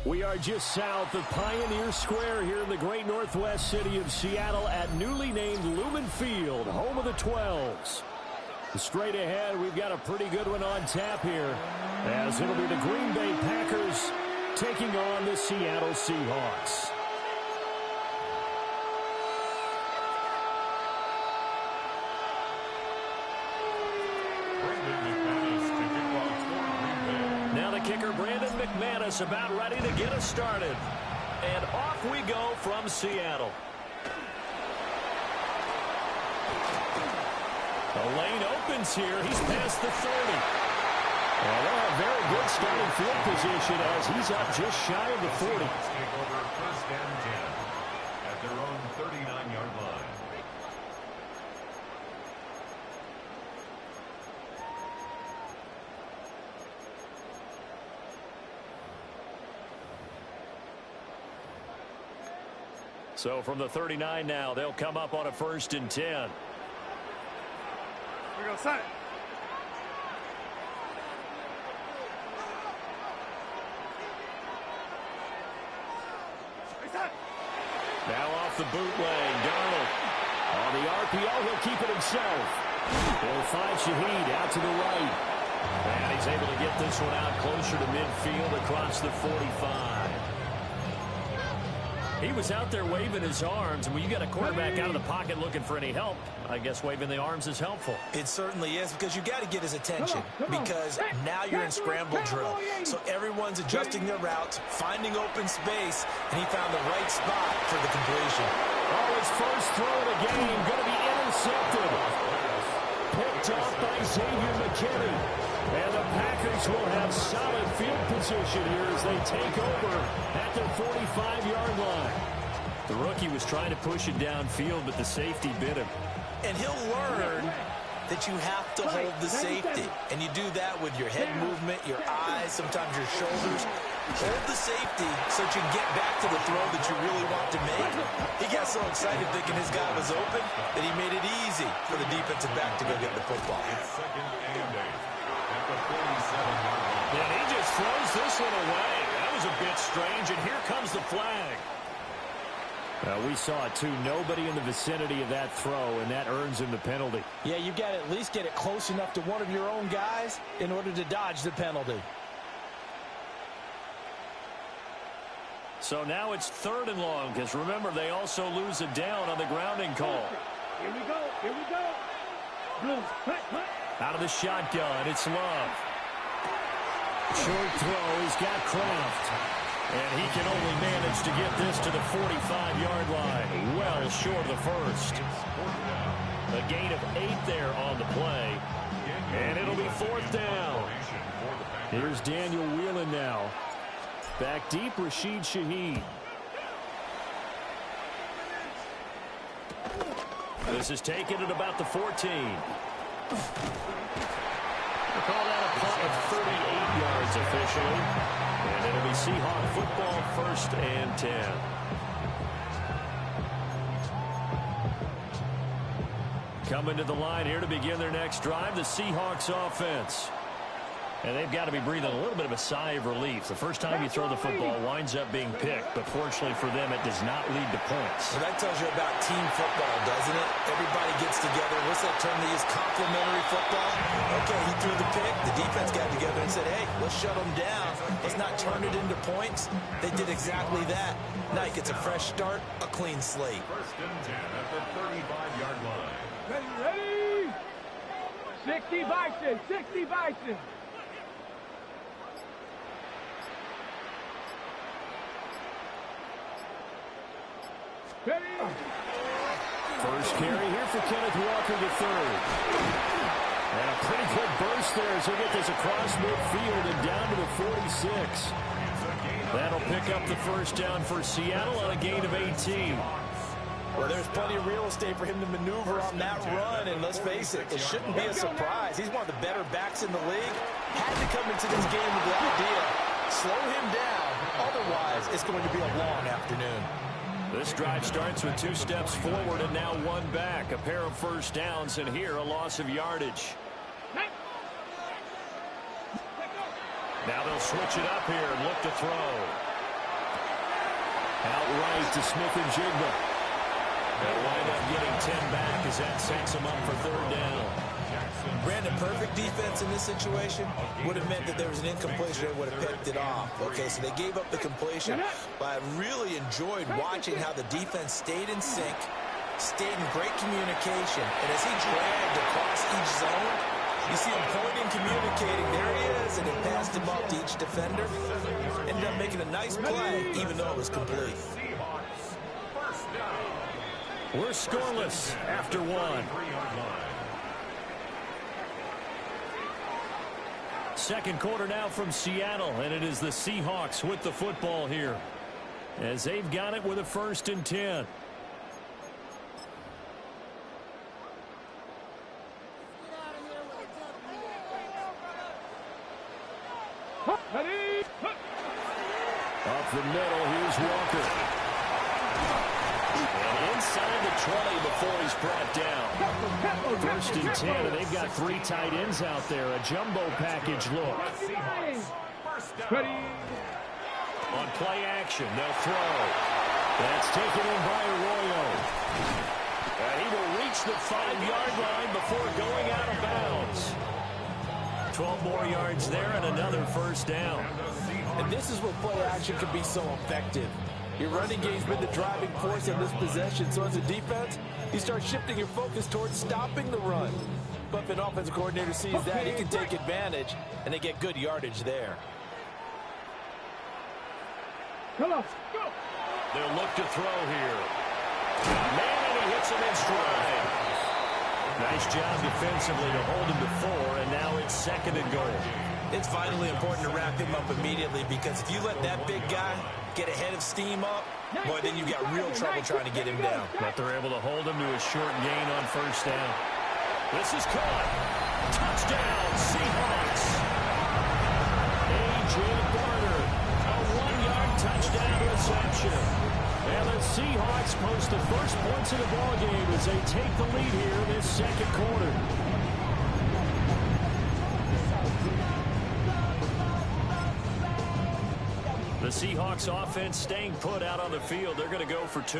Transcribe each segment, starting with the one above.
We are just south of Pioneer Square here in the great northwest city of Seattle at newly named Lumen Field, home of the 12s. Straight ahead, we've got a pretty good one on tap here, as it'll be the Green Bay Packers taking on the Seattle Seahawks. Now the kicker, Brandon McManus, about ready to get us started. And off we go from Seattle. The lane opens here. He's past the 30. Well, they'll have very good starting field position as he's up just shy of the 40. Take over first and 10 at their own 39-yard line. So from the 39 now, they'll come up on a first and 10. Here we go, set. Now off the bootleg, Darnold. On the RPO, he'll keep it himself. He'll find Shaheed out to the right. And he's able to get this one out closer to midfield across the 45. He was out there waving his arms, and when you got a quarterback out of the pocket looking for any help, I guess waving the arms is helpful. It certainly is, because you got to get his attention, because now you're in scramble drill. So everyone's adjusting their routes, finding open space, and he found the right spot for the completion. Oh, his first throw of the game going to be intercepted. Picked off by Xavier McKinney. And the Packers will have solid field position here as they take over at their 45-yard line. The rookie was trying to push it downfield, but the safety bit him. And he'll learn that you have to hold the safety. And you do that with your head movement, your eyes, sometimes your shoulders. Hold the safety so that you can get back to the throw that you really want to make. He got so excited thinking his guy was open that he made it easy for the defensive back to go get the football. Second and 8 at the 47-yard line. And he just throws this one away. That was a bit strange, and here comes the flag. We saw it, too. Nobody in the vicinity of that throw, and that earns him the penalty. Yeah, you've got to at least get it close enough to one of your own guys in order to dodge the penalty. So now it's 3rd and long, because remember, they also lose a down on the grounding call. Here we go, here we go. Out of the shotgun, it's Love. Short throw, he's got Kraft. And he can only manage to get this to the 45-yard line. Well short of the first. A gain of 8 there on the play. And it'll be 4th down. Here's Daniel Whelan now. Back deep, Rashid Shaheed. This is taken at about the 14. We'll call that a punt of 38 yards officially. And it'll be Seahawk football, 1st and 10. Coming to the line here to begin their next drive, the Seahawks offense. And they've got to be breathing a little bit of a sigh of relief. The first time you throw the football winds up being picked, but fortunately for them, it does not lead to points. Well, that tells you about team football, doesn't it? Everybody gets together. What's that term they use? Complementary football. Okay, he threw the pick. The defense got together and said, hey, let's shut them down. Let's not turn it into points. They did exactly that. Now he gets a fresh start, a clean slate. 1st and 10 at the 35-yard line. Ready? 60 Bison, 60 Bison. First carry here for Kenneth Walker III. And a pretty good burst there as he'll get this across midfield and down to the 46. That'll pick up the first down for Seattle on a gain of 18. Well, there's plenty of real estate for him to maneuver on that run, and let's face it, it shouldn't be a surprise. He's one of the better backs in the league. Had to come into this game with the idea, slow him down, otherwise it's going to be a long afternoon. This drive starts with 2 steps forward and now 1 back. A pair of first downs, and here a loss of yardage. Now they'll switch it up here and look to throw. Outright to Smith and Jigba. They'll wind up getting 10 back as that sets them up for third down. Brandon, perfect defense in this situation would have meant that there was an incompletion that would have picked it off. Okay, so they gave up the completion, but I really enjoyed watching how the defense stayed in sync, stayed in great communication, and as he dragged across each zone, you see him pointing, communicating. There he is, and he passed him off to each defender. Ended up making a nice play, even though it was complete. We're scoreless after one. Second quarter now from Seattle, and it is the Seahawks with the football here as they've got it with a 1st and 10. Up the middle, here's Walker. And inside the 20 before he's brought down. 1st and 10, and they've got 3 tight ends out there. A jumbo package look. On play action, they'll throw. That's taken in by Arroyo. And he will reach the 5-yard line before going out of bounds. 12 more yards there and another 1st down. And this is where play action can be so effective. Your running game's been the driving force in this possession, so as a defense, you start shifting your focus towards stopping the run. But if an offensive coordinator sees that, he can take advantage, and they get good yardage there. Come on, go! They'll look to throw here. Man, and he hits him in stride. Nice job defensively to hold him to 4, and now it's 2nd and goal. It's vitally important to wrap him up immediately, because if you let that big guy get ahead of steam up, boy, then you've got real trouble trying to get him down. But they're able to hold him to a short gain on 1st down. This is caught. Touchdown, Seahawks. A.J. Barner, a 1-yard touchdown reception. And the Seahawks post the first points of the ballgame as they take the lead here this 2nd quarter. The Seahawks offense staying put out on the field. They're going to go for 2.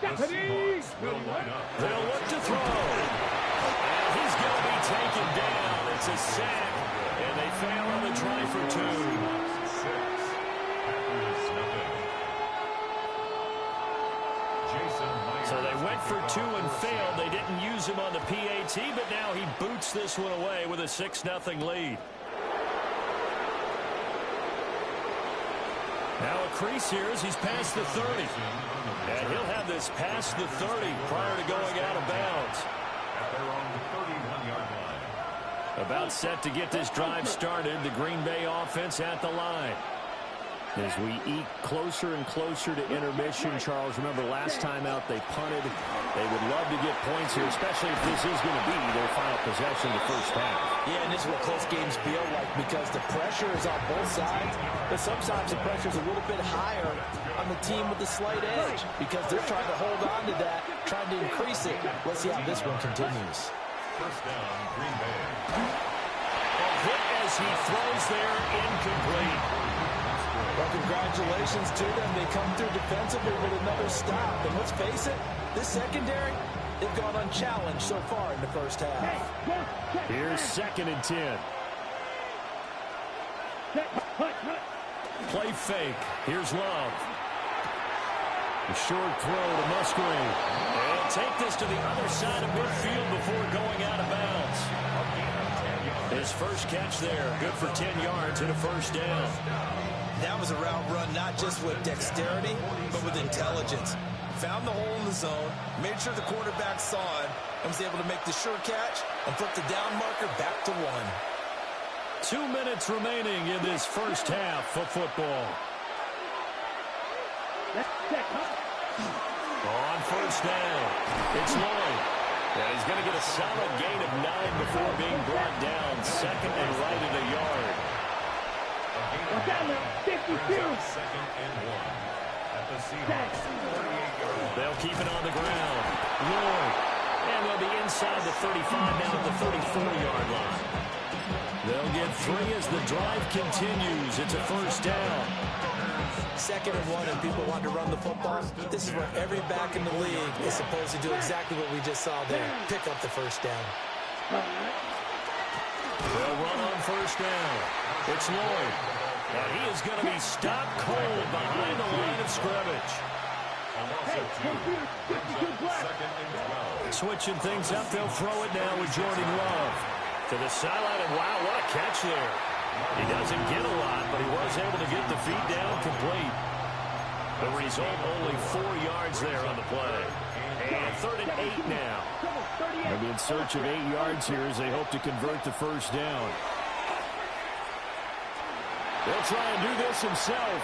The Seahawks will line up. They'll look to throw. And he's going to be taken down. It's a sack. And they fail on the try for 2. So they went for 2 and failed. They didn't use him on the PAT, but now he boots this one away with a 6-0 lead. Now a crease here as he's past the 30. And he'll have this past the 30 prior to going out of bounds. At their own 31-yard line. About set to get this drive started. The Green Bay offense at the line. As we eke closer and closer to intermission, Charles, remember last time out they punted. They would love to get points here, especially if this is going to be their final possession of the first half. Yeah, and this is what close games feel like, because the pressure is on both sides, but sometimes the pressure is a little bit higher on the team with the slight edge, because they're trying to hold on to that, trying to increase it. Let's see how this one continues. 1st down, Green Bay. A hit as he throws there, incomplete. Well, congratulations to them. They come through defensively with another stop. And let's face it, this secondary, they've gone unchallenged so far in the first half. Here's 2nd and 10. Play fake. Here's Love. A short throw to Musgrave. And take this to the other side of midfield before going out of bounds. His first catch there. Good for 10 yards and a 1st down. That was a route run not just with dexterity, but with intelligence. Found the hole in the zone, made sure the quarterback saw it, and was able to make the sure catch and flip the down marker back to 1. 2 minutes remaining in this first half of football. On 1st down, it's Lloyd. And he's going to get a solid gain of 9 before being brought down. 2nd and right at a yard. Second and 1 at the Seahawks 48-yard line. They'll keep it on the ground. Lloyd. And they'll be inside the 35 now at the 34-yard line. They'll get 3 as the drive continues. It's a 1st down. 2nd and 1 and people want to run the football, this is where every back in the league is supposed to do exactly what we just saw there. Pick up the first down. They'll run on first down. It's Lloyd. And he is going to be stopped cold behind the line of scrimmage. Switching things up, they'll throw it now with Jordan Love. To the sideline, and wow, what a catch there. He doesn't get a lot, but he was able to get the feet down complete. The result, only 4 yards there on the play. And 3rd and 8 now. They'll be in search of 8 yards here as they hope to convert the first down. They'll try and do this himself.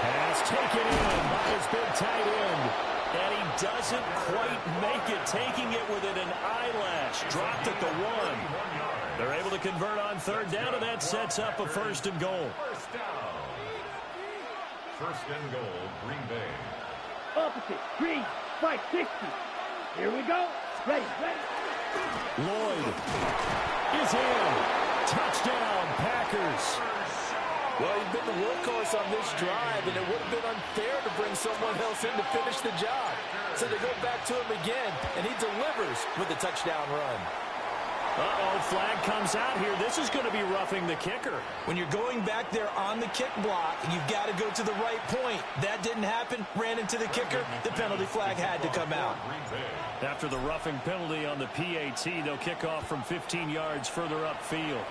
Pass taken in by his big tight end. And he doesn't quite make it, taking it within an eyelash. Dropped at the 1. They're able to convert on 3rd down, and that sets up a 1st and goal. First down. 1st and goal, Green Bay. Opposite. Green. Right. 60. Here we go. Ready. Lloyd is in. Touchdown, Packers. Well, he's been the workhorse on this drive, and it would have been unfair to bring someone else in to finish the job. So they go back to him again, and he delivers with a touchdown run. Uh-oh, flag comes out here. This is going to be roughing the kicker. When you're going back there on the kick block, you've got to go to the right point. That didn't happen. Ran into the kicker. The penalty flag had to come out. After the roughing penalty on the PAT, they'll kick off from 15 yards further upfield.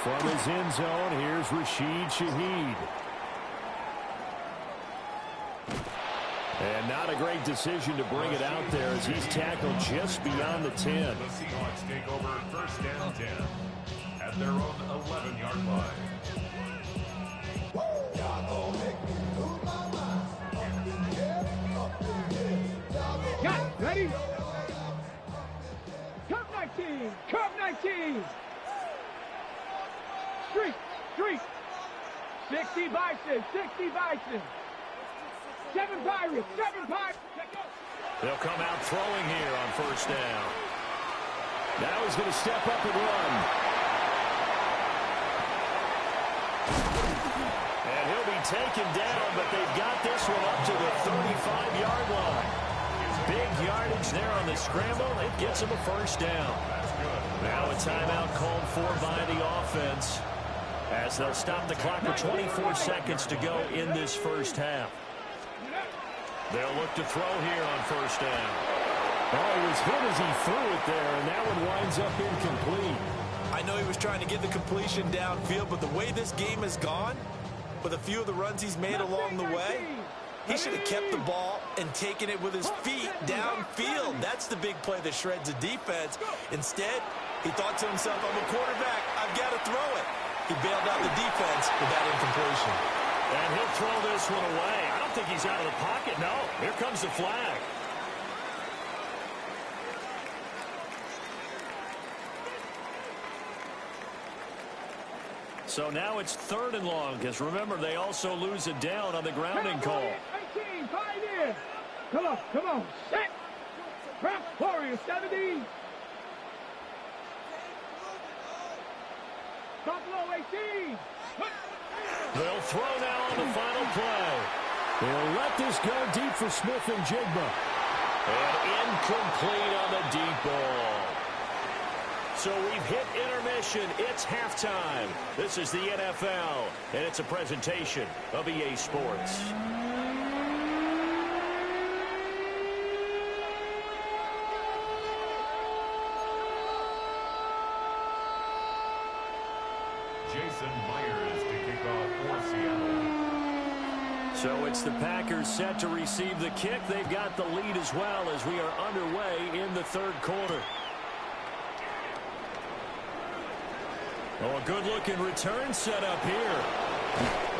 From his end zone, here's Rashid Shaheed. And not a great decision to bring it out there as he's tackled just beyond the 10. The Seahawks take over 1st and 10 at their own 11-yard line. Got it. Ready? Curve 19. Curve 19. Street. 60 Bison. 60 Bison. 7 Pirates. 7 Pirates. They'll come out throwing here on 1st down. Now he's going to step up and run. And he'll be taken down, but they've got this one up to the 35-yard line. Big yardage there on the scramble. It gets him a 1st down. Now a timeout called for by the offense as they'll stop the clock with 24 seconds to go in this first half. They'll look to throw here on 1st down. Oh, he was hit as he threw it there, and that one winds up incomplete. I know he was trying to get the completion downfield, but the way this game has gone, with a few of the runs he's made along the way, he should have kept the ball and taken it with his feet downfield. That's the big play that shreds the defense. Instead, he thought to himself, I'm a quarterback, I've got to throw it. He bailed out the defense with that incompletion. And he'll throw this one away. I don't think he's out of the pocket. No, here comes the flag. So now it's 3rd and long, because remember, they also lose it down on the grounding call. 18, 5 in. Come on, set. Prep, Warrior, 70. Buffalo, 18. They'll throw now on the final play. They'll let this go deep for Smith and Jigba. And incomplete on the deep ball. So we've hit intermission. It's halftime. This is the NFL, and it's a presentation of EA Sports. Jason Myers to kick off for Seattle. So it's the Packers set to receive the kick. They've got the lead as well as we are underway in the 3rd quarter. Oh, a good-looking return set up here.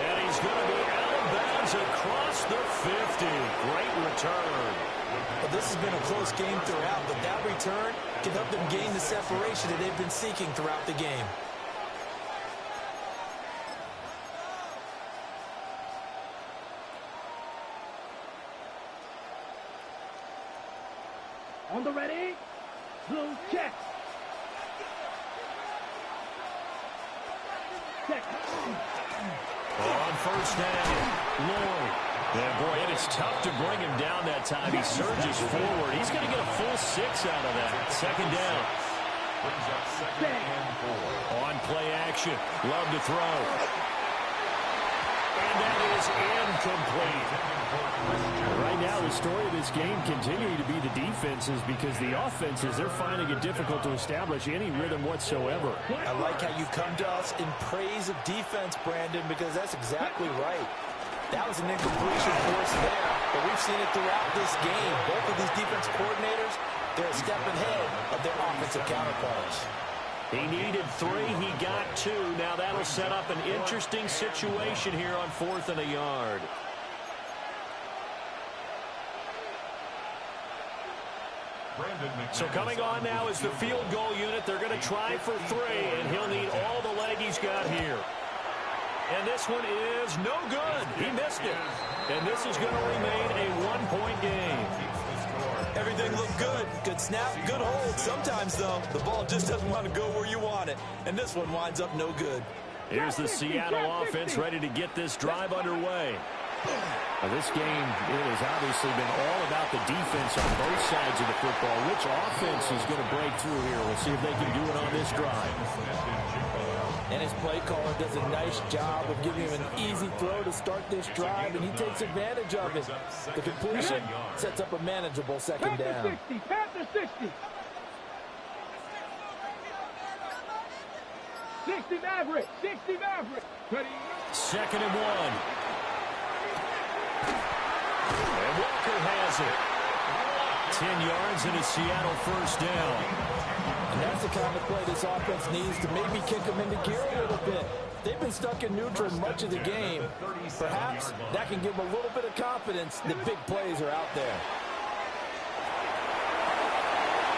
And he's going to be out of bounds across the 50. Great return. Well, this has been a close game throughout, but that return can help them gain the separation that they've been seeking throughout the game. On the ready. Blue check. On first down, Lloyd. Yeah, boy, it is tough to bring him down that time. He surges forward. He's going to get a full 6 out of that. Second down. Brings up second and 4. On play action. Love to throw. And that is incomplete. Right now, the story of this game continuing to be the defenses because the offenses, they're finding it difficult to establish any rhythm whatsoever. I like how you come to us in praise of defense, Brandon, because that's exactly right. That was an incompletion force there, but we've seen it throughout this game. Both of these defense coordinators, they're a step ahead of their offensive counterparts. He needed 3. He got 2. Now that'll set up an interesting situation here on 4th and a yard. So coming on now is the field goal unit. They're going to try for 3, and he'll need all the leg he's got here. And this one is no good. He missed it. And this is going to remain a 1-point game. Everything looked good. Good snap, good hold. Sometimes, though, the ball just doesn't want to go where you want it. And this one winds up no good. Here's the Seattle offense ready to get this drive underway. Now, this game, it has obviously been all about the defense on both sides of the football. Which offense is going to break through here? We'll see if they can do it on this drive. And his play caller does a nice job of giving him an easy throw to start this drive, and he takes advantage of it. The completion sets up a manageable second down. Panther 60. 60 Maverick. 60 Maverick. Second and 1. And Walker has it. 10 yards and a Seattle first down. And that's the kind of play this offense needs to maybe kick them into gear a little bit. They've been stuck in neutral much of the game. Perhaps that can give them a little bit of confidence that big plays are out there.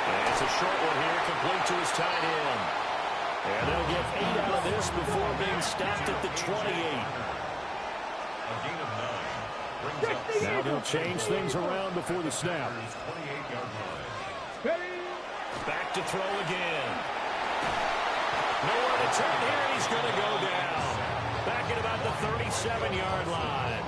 And it's a short one here, complete to his tight end. And they'll get 8 out of this before being stopped at the 28. A gain of 9. Brings up Now they'll change things around before the snap. 28-yard line. Back to throw again. Nowhere to turn here, and he's going to go down. Back at about the 37-yard line.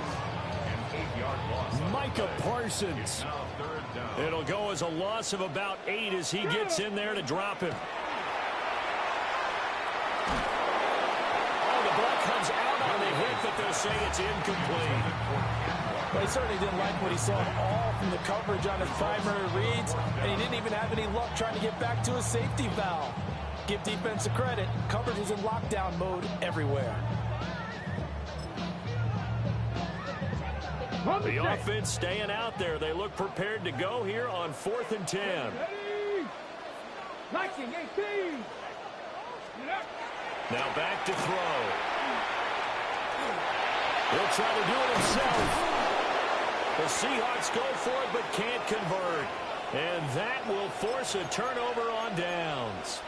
An 8-yard loss. Micah Parsons. Now third down. It'll go as a loss of about 8 as he gets in there to drop him. Oh, the ball comes out on the hit, but they'll say it's incomplete. Well, he certainly didn't like what he saw at all from the coverage on his primary reads, and he didn't even have any luck trying to get back to his safety valve. Give defense a credit. Coverage is in lockdown mode everywhere. The offense staying out there. They look prepared to go here on 4th and 10. Liking 18. Now back to throw. He'll try to do it himself. The Seahawks go for it, but can't convert. And that will force a turnover on downs.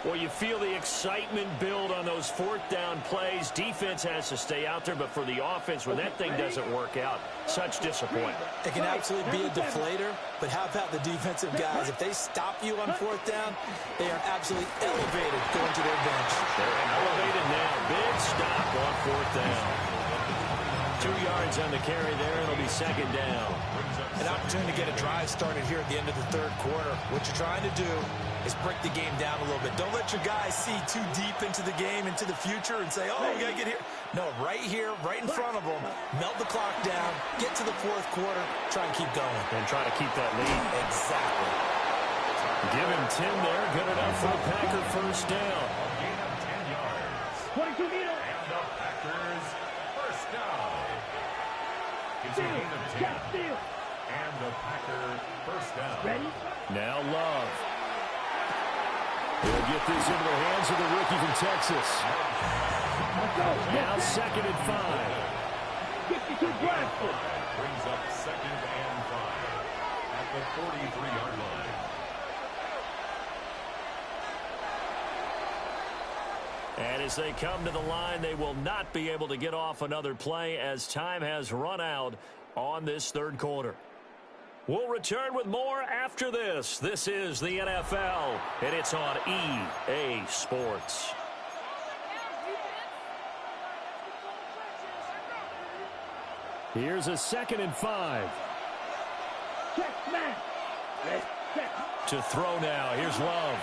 Well, you feel the excitement build on those 4th down plays. Defense has to stay out there, but for the offense, when that thing doesn't work out, such disappointment. It can absolutely be a deflator, but how about the defensive guys? If they stop you on 4th down, they are absolutely elevated going to their bench. They're elevated now. Big stop on 4th down. 2 yards on the carry there, and it'll be second down. An opportunity to get a drive started here at the end of the third quarter. What you're trying to do is break the game down a little bit. Don't let your guys see too deep into the game, into the future, and say, oh, we got to get here. No, right here, right in front of them. Melt the clock down, get to the fourth quarter, try and keep going. And try to keep that lead. Exactly. Give him 10 there. Good enough for a Packer first down. Gain of 10 yards. 22 meters. And the Packers first down. It's a gain of 10. And the Packer first down. Ready? Now Love. He'll get this into the hands of the rookie from Texas. Now second and 5. 52 Bradford. Brings up second and 5 at the 43-yard line. And as they come to the line, they will not be able to get off another play as time has run out on this third quarter. We'll return with more after this. This is the NFL, and it's on EA Sports. Here's a 2nd and 5. Check, smash. Check. To throw now. Here's Love.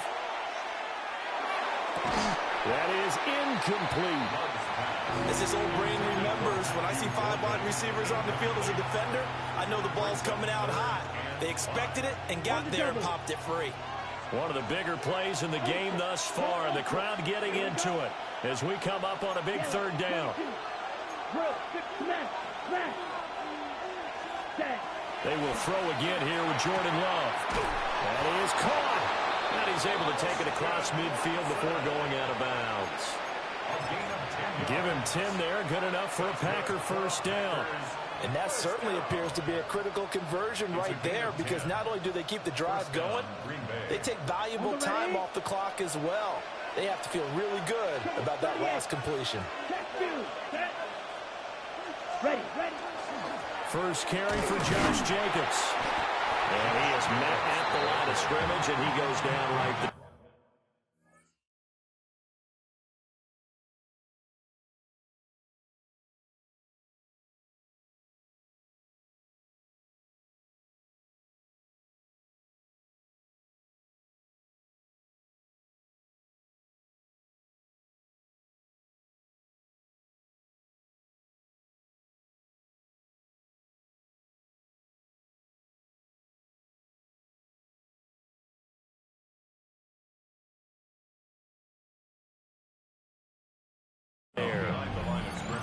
That is incomplete. As his old brain remembers, when I see 5 wide receivers on the field as a defender, I know the ball's coming out hot. They expected it and got there and popped it free. One of the bigger plays in the game thus far, and the crowd getting into it as we come up on a big 3rd down. They will throw again here with Jordan Love. That is caught. And he's able to take it across midfield before going out of bounds. Give him 10 there. Good enough for a Packer 1st down. And that certainly appears to be a critical conversion right there, because not only do they keep the drive going, they take valuable time off the clock as well. They have to feel really good about that last completion. Ready. First carry for Josh Jacobs. And he is met at the line of scrimmage, and he goes down right there.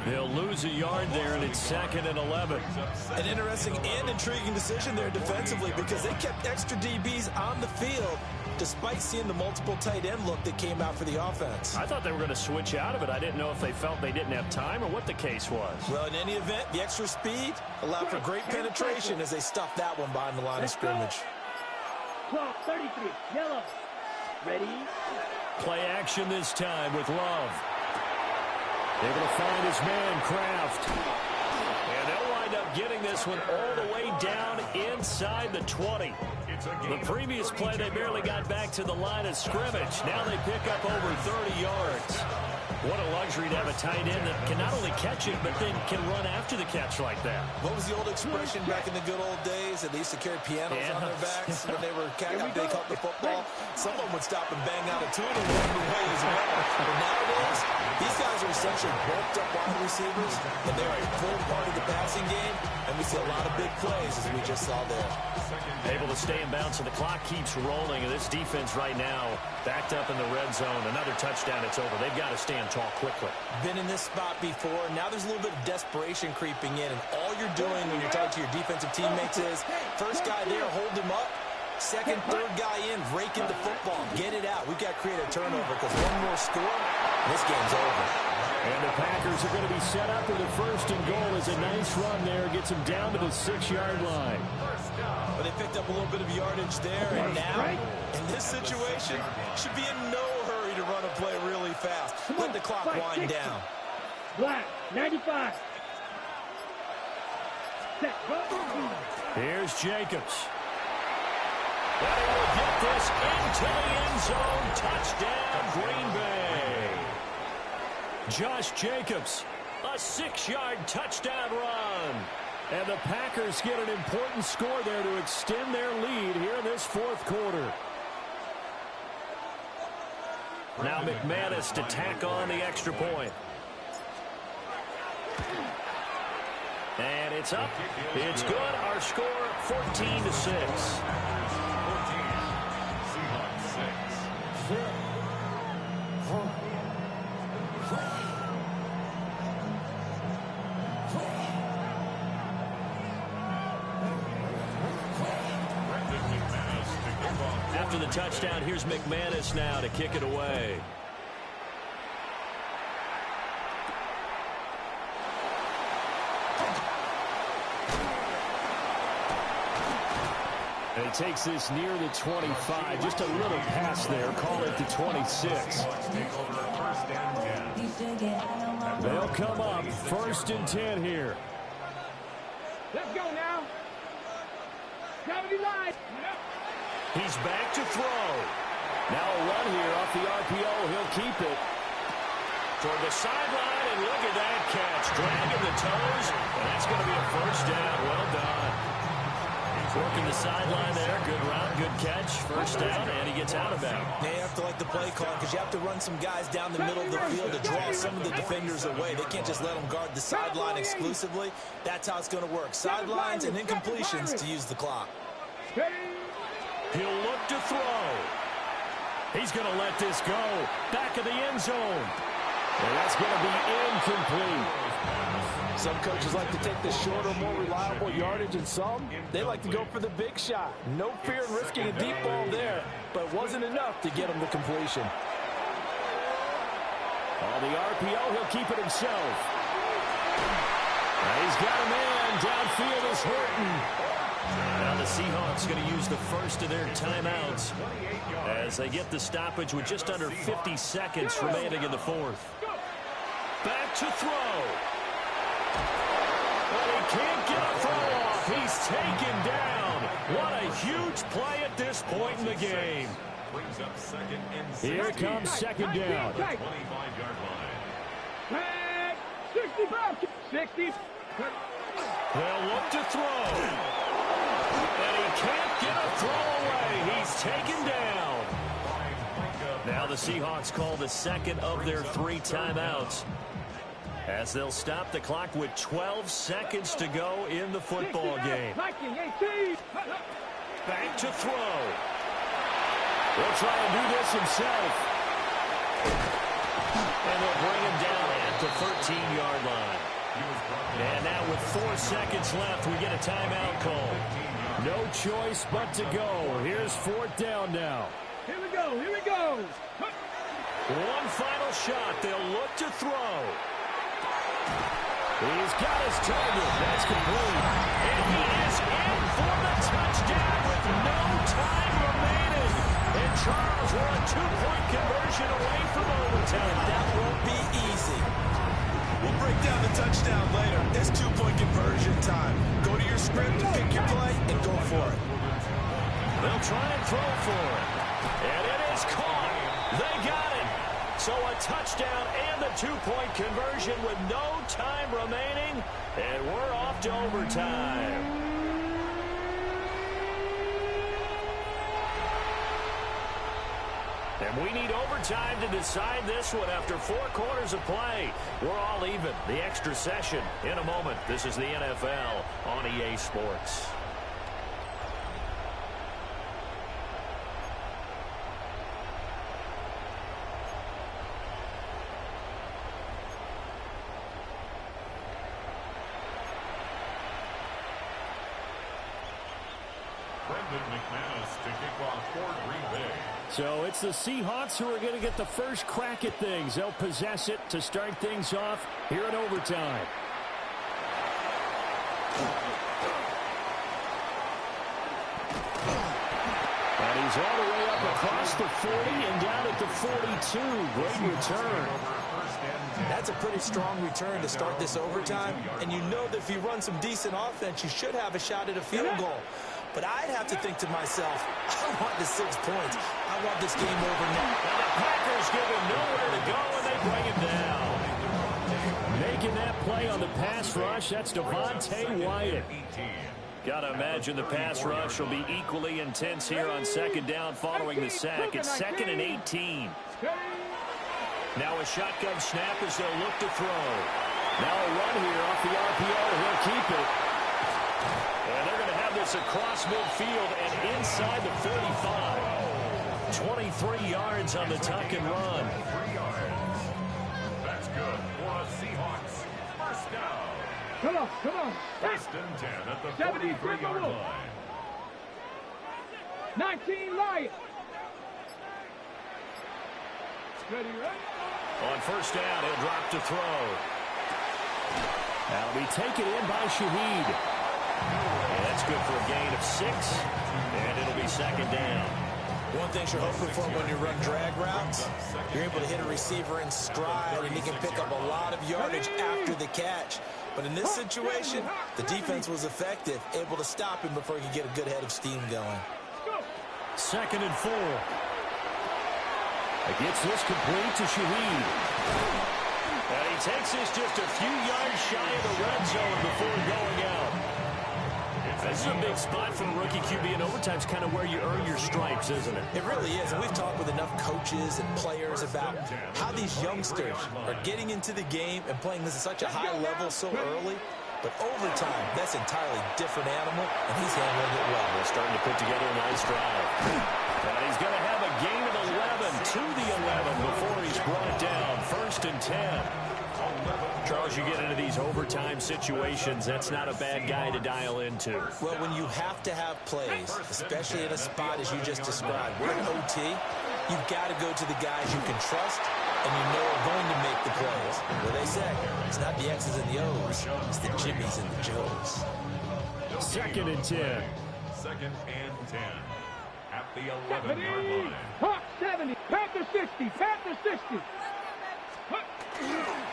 They'll lose a yard there, and it's 2nd and 11. An interesting and intriguing decision there defensively, because they kept extra DBs on the field despite seeing the multiple tight end look that came out for the offense. I thought they were going to switch out of it. I didn't know if they felt they didn't have time or what the case was. Well, in any event, the extra speed allowed for great penetration as they stuffed that one behind the line of scrimmage. 12-33, yellow. Ready? Play action this time with Love. Able to find his man, Kraft. And they'll wind up getting this one all the way down inside the 20. The previous play, they barely got back to the line of scrimmage. Now they pick up over 30 yards. What a luxury to have a tight end that can not only catch it, but then can run after the catch like that. What was the old expression back in the good old days that they used to carry pianos on their backs when they were they caught the football? Someone would stop and bang out a tune along the way as well. But nowadays, these guys are essentially bulked up wide receivers, and they're a full part of the passing game, and we see a lot of big plays as we just saw there. Able to stay in bounds, and the clock keeps rolling, and this defense right now backed up in the red zone. Another touchdown, it's over. They've got to stand tall quickly. Been in this spot before. Now there's a little bit of desperation creeping in, and all you're doing when you're talking to your defensive teammates is, first guy there, hold him up. Second, third guy in, rake in the football. Get it out. We've got to create a turnover, because one more score, and this game's over. And the Packers are going to be set up with a 1st and goal as a nice run there. Gets them down to the 6-yard line. But they picked up a little bit of yardage there, and now, in this situation, should be in no hurry to run a play really fast. Let the clock wind down. Black, 95. Set. Here's Jacobs. And he will get this into the end zone. Touchdown, Green Bay. Josh Jacobs, a 6-yard touchdown run. And the Packers get an important score there to extend their lead here in this 4th quarter. Now McManus to tack on the extra point. And it's up. It's good. Our score, 14-6. After the touchdown, here's McManus now to kick it away. And he takes this near the 25. Just a little pass there. Call it the 26. They'll come up 1st and 10 here. Let's go now. 79. He's back to throw. Now a run here off the RPO. He'll keep it toward the sideline, and And look at that catch. Dragging the toes. And that's going to be a first down. Well done. Working the sideline there. Good route, good catch. First down, and he gets out of bounds. Yeah, you have to like the play call because you have to run some guys down the middle of the field to draw some of the defenders away. They can't just let them guard the sideline exclusively. That's how it's going to work. Sidelines and incompletions to use the clock. He'll look to throw. He's going to let this go. Back of the end zone. And that's going to be incomplete. Some coaches like to take the shorter, more reliable yardage, and some, they like to go for the big shot. No fear in risking a deep ball there, but it wasn't enough to get him to completion. On the RPO, he'll keep it himself. He's got a man. Downfield is Horton. Now the Seahawks going to use the first of their timeouts as they get the stoppage with just under 50 seconds remaining in the fourth. Back to throw. But he can't get a throw off. He's taken down. What a huge play at this point in the game. Here comes second down. 25-yard line. 60. They'll look to throw. And he can't get a throw away. He's taken down. Now the Seahawks call the second of their 3 timeouts, as they'll stop the clock with 12 seconds to go in the football game. Back to throw. He'll try and do this himself. And they'll bring him down at the 13-yard line. And now with 4 seconds left, we get a timeout call. No choice but to go. Here's 4th down now. Here we go. One final shot. They'll look to throw. He's got his target. That's complete. And he is in for the touchdown with no time remaining. And Charles, we're a 2-point conversion away from overtime. That won't be easy. We'll break down the touchdown later. It's 2-point conversion time. Go to your script, pick your play, and go for it. They'll try and throw for it. And it is caught. They got it. So a touchdown and the 2-point conversion with no time remaining. And we're off to overtime. And we need overtime to decide this one after 4 quarters of play. We're all even. The extra session in a moment. This is the NFL on EA Sports. So it's the Seahawks who are going to get the first crack at things. They'll possess it to start things off here in overtime. And he's all the way up across the 40 and down at the 42. Great return. That's a pretty strong return to start this overtime. And you know that if you run some decent offense, you should have a shot at a field goal. But I'd have to think to myself, I want the 6 points. I want this game over now. And the Packers give him nowhere to go, and they bring him down. Making that play on the pass rush, that's Devontae Wyatt. Got to imagine the pass rush will be equally intense here on second down following the sack. It's 2nd and 18. Now a shotgun snap as they'll look to throw. Now a run here off the RPO. He'll keep it. And they're going to have this across midfield and inside the 45. 23 yards on the tuck and run. 3 yards. That's good for the Seahawks. First down. Come on. 1st and 10 at the 43-yard line. 19 Lions. Ready, right? On first down, he'll drop to throw. That'll be taken in by Shaheed. And that's good for a gain of 6. And it'll be second down. One thing you're hoping for when you run drag routes, you're able to hit a receiver in stride, and he can pick up a lot of yardage after the catch. But in this situation, the defense was effective, able to stop him before he could get a good head of steam going. 2nd and 4. Gets this complete to Shaheed. And he takes this just a few yards shy of the red zone before going out. This is a big spot for a rookie QB, and overtime's kind of where you earn your stripes, isn't it? It really is, and we've talked with enough coaches and players about how these youngsters are getting into the game and playing this at such a high level so early. But overtime, that's an entirely different animal, and he's handling it well. They're starting to put together a nice drive. And he's going to have a gain of 11 to the 11 before he's brought down. 1st and 10. Charles, you get into these overtime situations, that's not a bad guy to dial into. Well, when you have to have plays, especially in a spot as you just described, we're in OT, you've got to go to the guys you can trust and you know are going to make the plays. What they say, it's not the X's and the O's, it's the Jimmies and the Joes. 2nd and 10. 2nd and 10. At the 11-yard line. Hawk 70, Panther 60, Panther 60.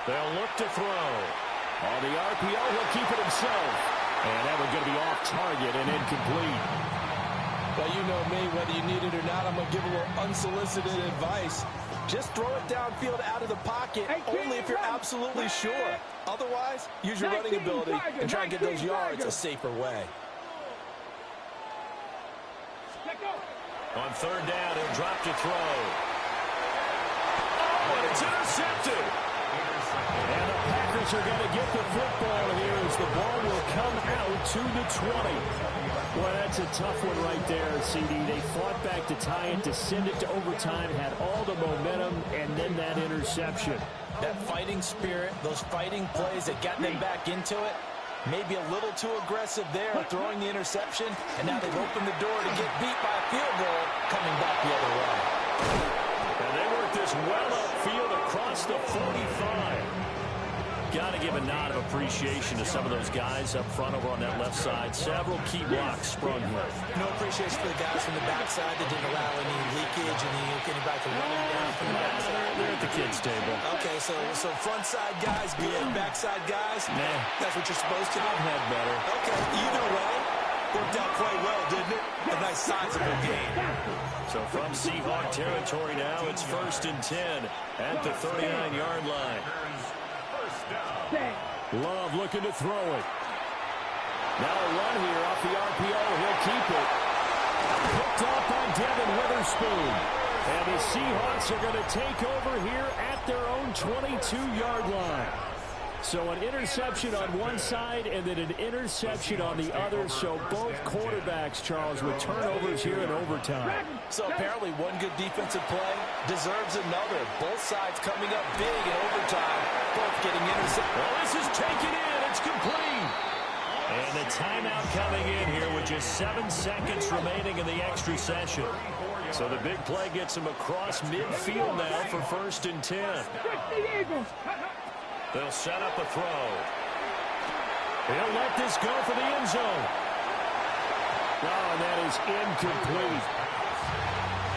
They'll look to throw. On the RPO, he'll keep it himself. And that one's going to be off target and incomplete. Well, you know me, whether you need it or not, I'm going to give a little unsolicited advice. Just throw it downfield out of the pocket, only if you're absolutely sure. Otherwise, use your running ability and try and get those yards a safer way. On 3rd down, he'll drop to throw. Oh, and it's intercepted. And the Packers are going to get the football here as the ball will come out to the 20. Boy, that's a tough one right there, CD. They fought back to tie it, to send it to overtime, had all the momentum, and then that interception. That fighting spirit, those fighting plays that got them back into it, maybe a little too aggressive there, throwing the interception, and now they've opened the door to get beat by a field goal coming back the other way. And they work this well upfield across the 45. Got to give a nod of appreciation to some of those guys up front over on that left side. Several key blocks sprung here. No appreciation for the guys from the backside that didn't allow any leakage and anybody from running down from the backside. They're at the kids' table. Okay, so front side guys good, backside guys, nah. That's what you're supposed to do. I've had better. Okay, either way, worked out quite well, didn't it? A nice sizable gain. So from Seahawk territory now, it's 1st and 10 at the 39-yard line. Love looking to throw it. Now a run here off the RPO. He'll keep it. Picked off by Devin Witherspoon. And the Seahawks are going to take over here at their own 22-yard line. So an interception on one side and then an interception on the other. So both quarterbacks, Charles, with turnovers here in overtime. So apparently one good defensive play deserves another. Both sides coming up big in overtime. Both getting intercepted. Well, this is taken in. It's complete. And the timeout coming in here with just 7 seconds remaining in the extra session. So the big play gets him across midfield now for 1st and 10. They'll set up a throw. He'll let this go for the end zone. Oh, and that is incomplete.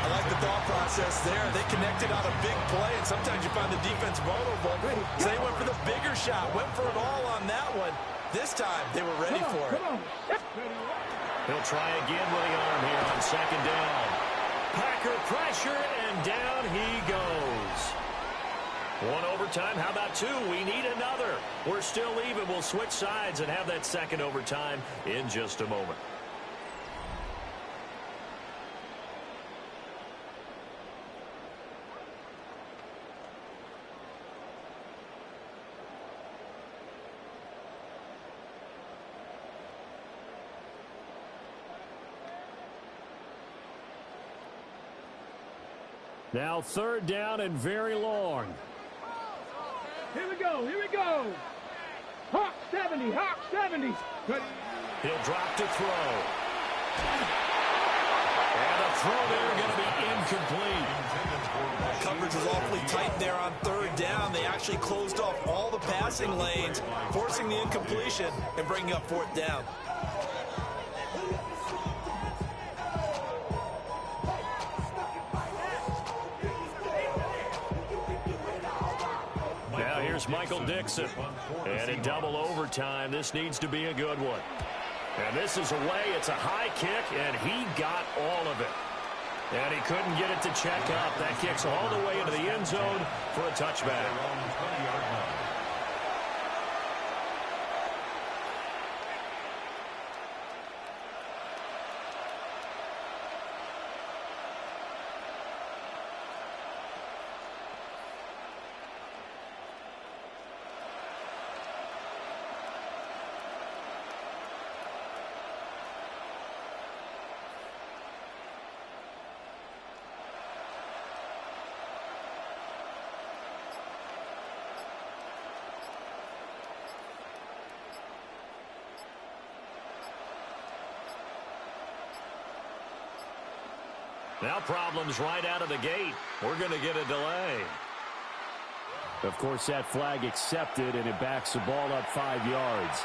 I like the thought process there. They connected on a big play, and sometimes you find the defense vulnerable. So they went for the bigger shot, went for it all on that one. This time, they were ready for it. He'll try again with the arm here on 2nd down. Packer pressure, and down he goes. One overtime, how about 2? We need another. We're still even. We'll switch sides and have that second overtime in just a moment. Now 3rd down and very long. Here we go, here we go. Hawk 70, Hawk 70. Good. He'll drop to throw. And the throw there going to be incomplete. Coverage was awfully tight there on 3rd down. They actually closed off all the passing lanes, forcing the incompletion and bringing up 4th down. Here's Michael Dixon. And in double overtime, this needs to be a good one. And this is away. It's a high kick, and he got all of it. And he couldn't get it to check up. That kicks all the way into the end zone for a touchback. Now problems right out of the gate. We're going to get a delay. Of course, that flag accepted, and it backs the ball up 5 yards.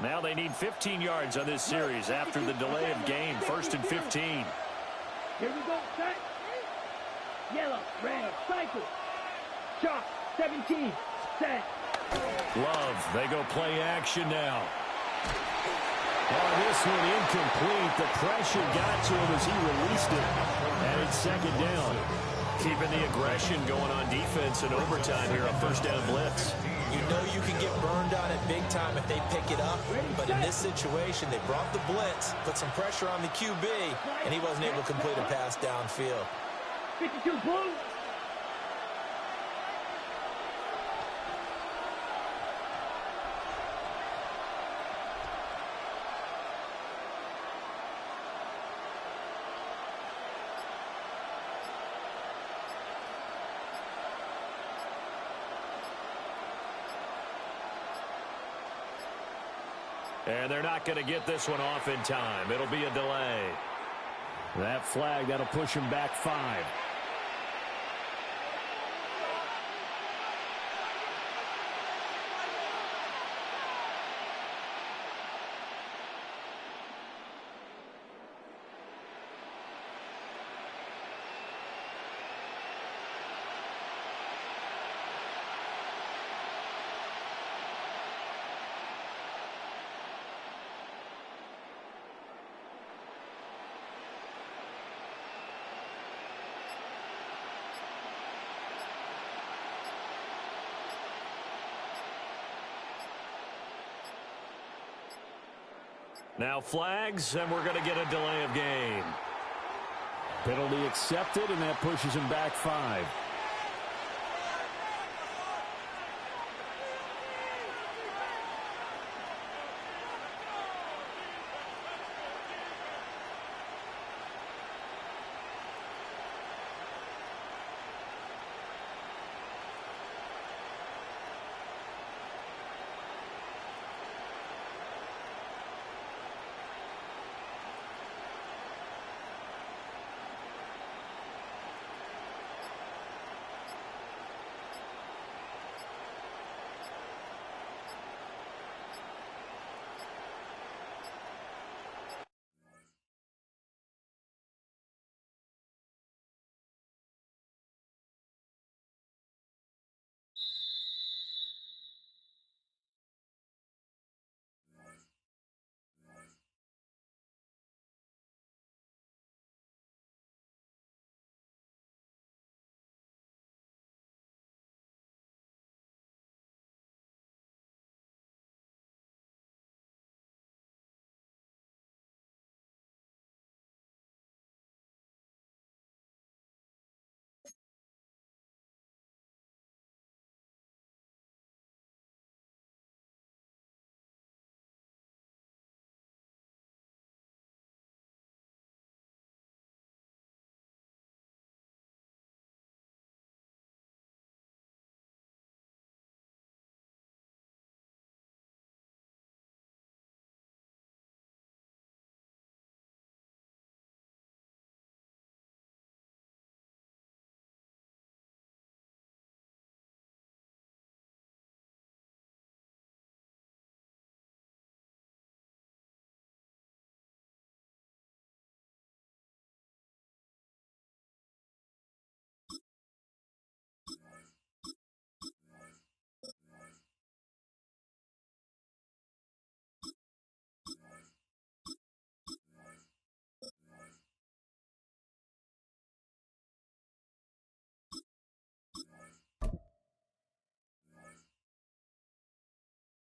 Now they need 15 yards on this series after the delay of game. 1st and 15. Here we go, set. Yellow, red, cycle. Shot, 17, set. Love, they go play action now. Oh, this one incomplete. The pressure got to him as he released it. And it's 2nd down. Keeping the aggression going on defense in overtime here on 1st down blitz. You know you can get burned on it big time if they pick it up. But in this situation, they brought the blitz, put some pressure on the QB, and he wasn't able to complete a pass downfield. 52 blue. And they're not going to get this one off in time. It'll be a delay. That flag, that'll push him back 5. Now flags, and we're going to get a delay of game. Penalty accepted, and that pushes him back 5.